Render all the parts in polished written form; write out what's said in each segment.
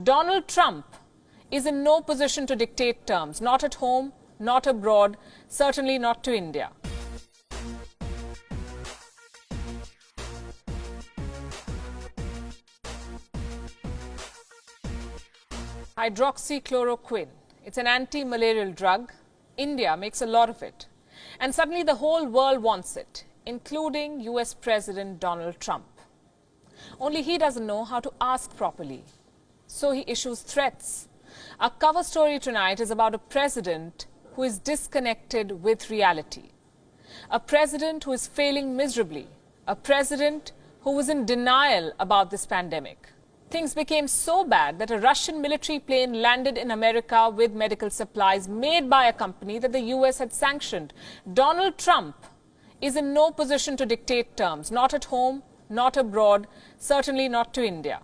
Donald Trump is in no position to dictate terms, not at home, not abroad, certainly not to India. Hydroxychloroquine. It's an anti-malarial drug. India makes a lot of it. And suddenly the whole world wants it, including US President Donald Trump. Only he doesn't know how to ask properly. So he issues threats. Our cover story tonight is about a president who is disconnected with reality. A president who is failing miserably. A president who was in denial about this pandemic. Things became so bad that a Russian military plane landed in America with medical supplies made by a company that the US had sanctioned. Donald Trump is in no position to dictate terms, not at home, not abroad, certainly not to India.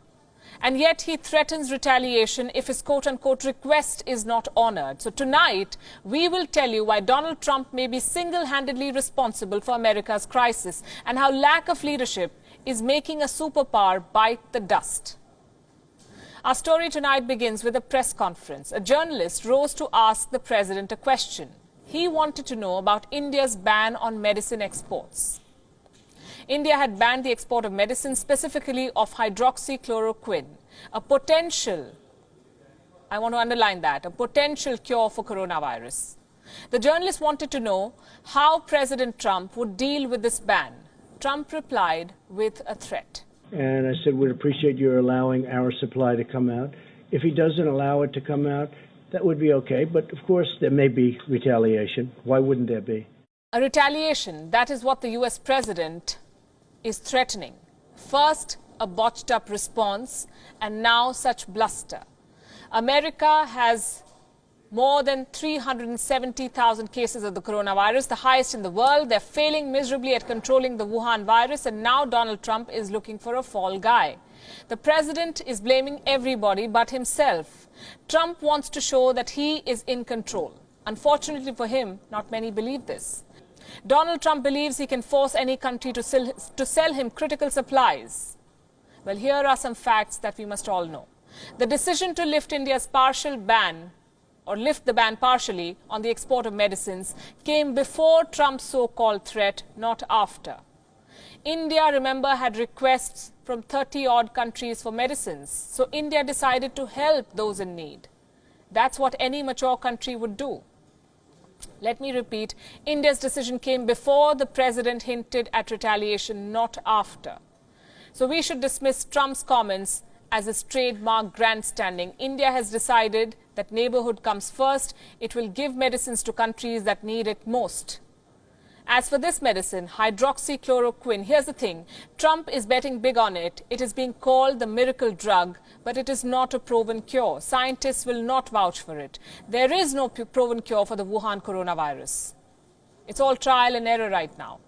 And yet he threatens retaliation if his quote-unquote request is not honored. So tonight, we will tell you why Donald Trump may be single-handedly responsible for America's crisis and how lack of leadership is making a superpower bite the dust. Our story tonight begins with a press conference. A journalist rose to ask the president a question. He wanted to know about India's ban on medicine exports. India had banned the export of medicine, specifically of hydroxychloroquine, a potential, I want to underline that, a potential cure for coronavirus. The journalist wanted to know how President Trump would deal with this ban. Trump replied with a threat. And I said, we'd appreciate your allowing our supply to come out. If he doesn't allow it to come out, that would be okay. But of course, there may be retaliation. Why wouldn't there be? A retaliation, that is what the US president is threatening. First, a botched up response, and now such bluster. America has more than 370,000 cases of the coronavirus, the highest in the world. They're failing miserably at controlling the Wuhan virus, and now Donald Trump is looking for a fall guy. The president is blaming everybody but himself. Trump wants to show that he is in control. Unfortunately for him, not many believe this. Donald Trump believes he can force any country to sell him critical supplies. Well, here are some facts that we must all know. The decision to lift India's partial ban, or lift the ban partially on the export of medicines, came before Trump's so-called threat, not after. India, remember, had requests from 30-odd countries for medicines. So India decided to help those in need. That's what any mature country would do. Let me repeat, India's decision came before the president hinted at retaliation, not after. So we should dismiss Trump's comments as his trademark grandstanding. India has decided that neighborhood comes first. It will give medicines to countries that need it most. As for this medicine, hydroxychloroquine, here's the thing. Trump is betting big on it. It is being called the miracle drug, but it is not a proven cure. Scientists will not vouch for it. There is no proven cure for the Wuhan coronavirus. It's all trial and error right now.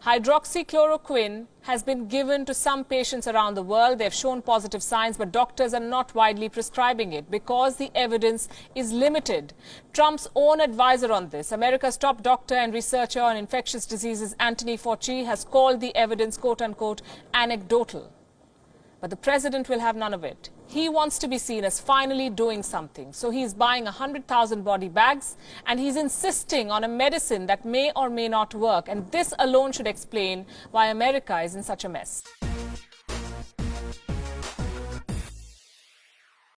Hydroxychloroquine has been given to some patients around the world. They've shown positive signs, but doctors are not widely prescribing it because the evidence is limited. Trump's own advisor on this, America's top doctor and researcher on infectious diseases, Anthony Fauci, has called the evidence, quote-unquote, anecdotal. But the president will have none of it. He wants to be seen as finally doing something. So he's buying 100,000 body bags, and he's insisting on a medicine that may or may not work. And this alone should explain why America is in such a mess.